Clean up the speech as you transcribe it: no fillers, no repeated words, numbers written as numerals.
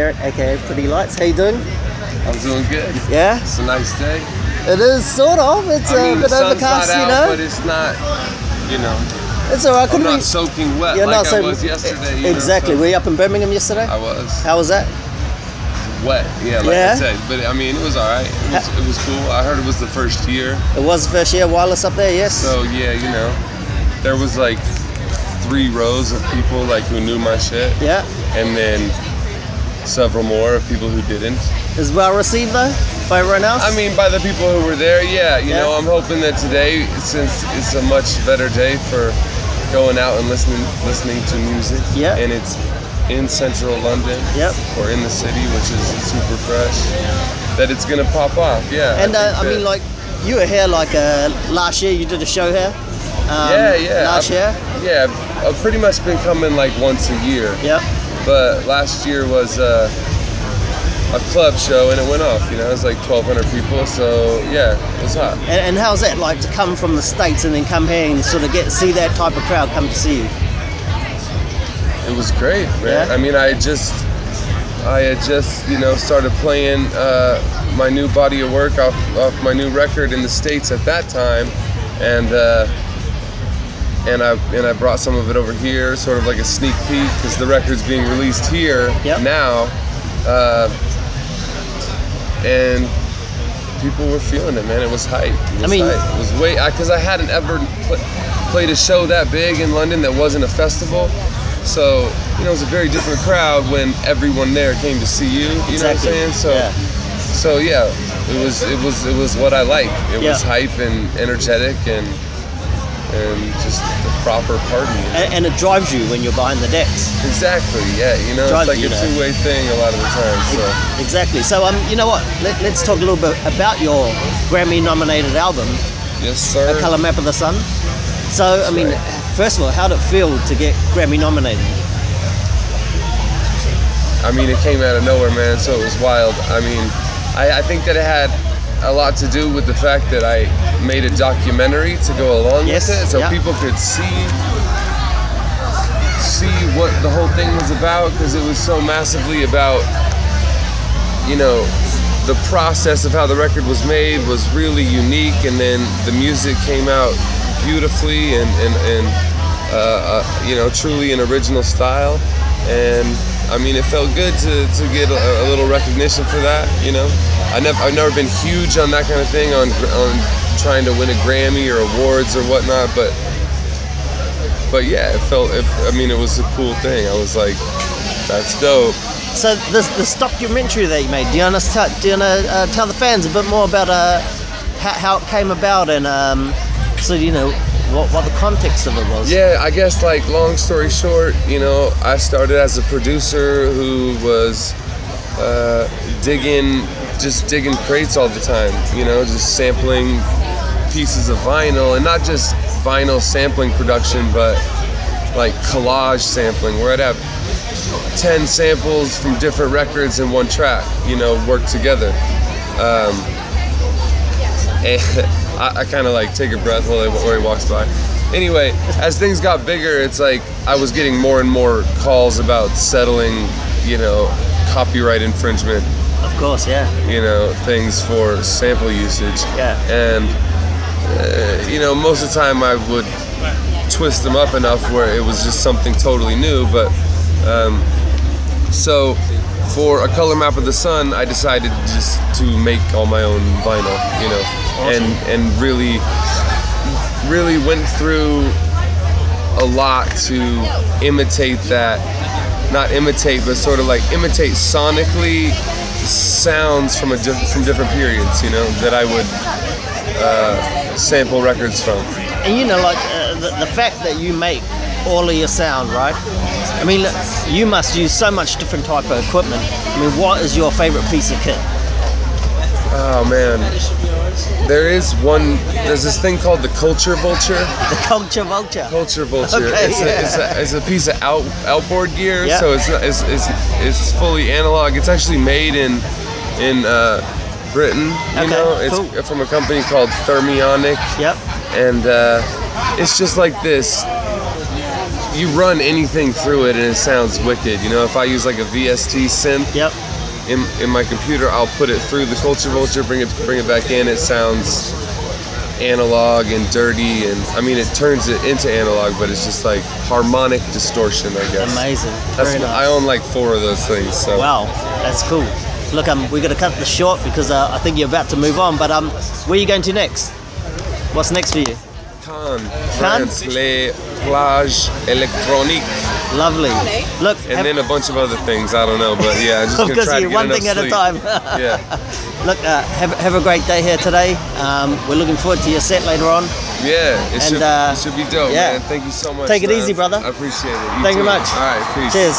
Derek, aka Pretty Lights. How you doing? I'm doing good. Yeah? It's a nice day. It is, sort of. It's a bit overcast, out, you know? but it's not, you know. It's alright. I'm not soaking wet like I was yesterday. Exactly. Were you up in Birmingham yesterday? I was. How was that? Wet, yeah, like I said. But I mean, it was alright. It was cool. I heard it was the first year. It was the first year, wireless up there, yes. So yeah, you know, there was like 3 rows of people like who knew my shit. Yeah. And then several more of people who didn't. Is well received though by everyone else? I mean, by the people who were there, yeah. You know, I'm hoping that today, since it's a much better day for going out and listening to music. Yeah. And it's in central London. Yep. Or in the city, which is super fresh. That it's gonna pop off. Yeah. And I mean, like you were here like last year. You did a show here. Last year. Yeah, I've pretty much been coming like once a year. Yep. But last year was a club show and it went off. You know, it was like 1,200 people. So yeah, it was hot. And how's that like to come from the States and then come here and sort of see that type of crowd come to see you? It was great, man. Yeah? I mean, I had just you know started playing my new body of work off my new record in the States at that time, and I brought some of it over here, sort of like a sneak peek, because the record's being released here now, and people were feeling it, man. It was hype. It was hype. It was because I hadn't ever played a show that big in London that wasn't a festival. So, you know, it was a very different crowd when everyone there came to see you. You know what I'm saying? So yeah, it was what I like. It was hype and energetic and just the proper party. And it drives you when you're behind the decks. Exactly. Yeah. You know, it's like a two-way thing a lot of the time. So. Exactly. So you know what? Let's talk a little bit about your Grammy-nominated album. Yes, sir. A Color Map of the Sun. So I mean. First of all, how did it feel to get Grammy nominated? I mean, it came out of nowhere, man, so it was wild. I mean, I think that it had a lot to do with the fact that I made a documentary to go along with it, so people could see what the whole thing was about, because it was so massively about, you know, the process of how the record was made was really unique, and then the music came out beautifully and you know, truly an original style. And I mean, it felt good to get a little recognition for that. You know, I've never been huge on that kind of thing, on trying to win a Grammy or awards or whatnot, but yeah, I mean, it was a cool thing. I was like, that's dope. So this documentary that you made, do you want to tell the fans a bit more about how it came about, and so you know what the context of it was? Yeah, I guess, like, long story short, you know, I started as a producer who was digging crates all the time, you know, just sampling pieces of vinyl, and not just vinyl sampling production, but like collage sampling, where I'd have 10 samples from different records in one track, you know, work together. And I kind of like take a breath while he walks by. Anyway, as things got bigger, it's like I was getting more and more calls about settling, you know, copyright infringement. Of course, yeah. You know, things for sample usage. Yeah. And, you know, most of the time I would twist them up enough where it was just something totally new. But, so for A Color Map of the Sun, I decided just to make all my own vinyl, you know. Awesome. And really went through a lot to imitate that, not imitate, but sort of like imitate sonically sounds from different periods, you know, that I would sample records from. And you know, like the fact that you make all of your sound, right? I mean, you must use so much different type of equipment. I mean, what is your favorite piece of kit? Oh man, there's this thing called the Culture Vulture. The Culture Vulture. Culture Vulture. Okay, it's a piece of outboard gear, yep. So it's fully analog. It's actually made in Britain. You know, it's from a company called Thermionic. Yep. And it's just like this you run anything through it and it sounds wicked. You know, if I use like a VST synth Yep. in my computer, I'll put it through the Culture Vulture, bring it back in. It sounds analog and dirty, and I mean it turns it into analog, but it's just like harmonic distortion, I guess. Amazing. That's, Very nice. I own like 4 of those things. So. Wow, that's cool. Look, we're going to cut this short because I think you're about to move on. But where are you going to next? What's next for you? Cannes, France, les plages électroniques. Lovely. Look, and then a bunch of other things. I don't know, but yeah, I'm just gonna try to get one enough thing at a sleep. time. Yeah. Look, have a great day here today. We're looking forward to your set later on. Yeah, it should be dope, yeah. man. Thank you so much. Take it man. easy, brother. I appreciate it. Thank you too. much. All right, peace. Cheers.